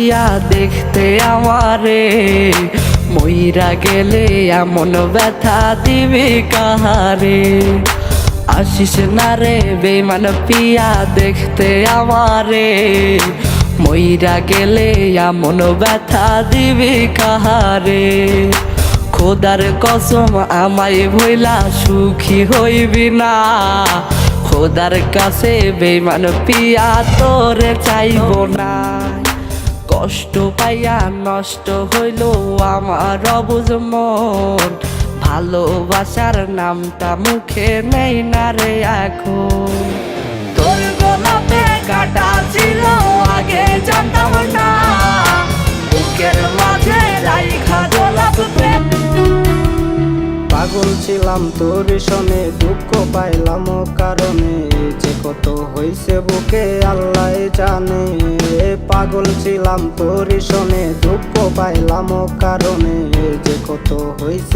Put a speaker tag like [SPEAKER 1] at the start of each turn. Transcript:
[SPEAKER 1] পিয়া দেখতে আমারে, মইরা গেলে এমন ব্যথা দিবি কাহারে। আসিস না রে বেঈমান পিয়া দেখতে আমারে, মইরা গেলে এমন ব্যথা দিবি কাহারে। খোদার কসম আমায় ভইলা সুখী হইবি না, খোদার কাছে বেঈমান পিয়া তোরে চাইব না। কষ্ট পাইয়া নষ্ট হইল আমার অবুঝ মন, ভালোবাসার নামটা মুখে নেই না রে এখন। তোর গোলাপে কাটা ছিল আগে জানতাম না, বুকের মাঝে রাইখা গোলাপ প্রেম।
[SPEAKER 2] পাগল ছিলাম তোর শোনে, দুঃখ পাইলাম কারণে, যে কত হইছে বুকে আল্লাহ জানে। পাগল ছিলাম তোর শোনে, দুঃখ পাইলাম কারণে, যে কত হইছে।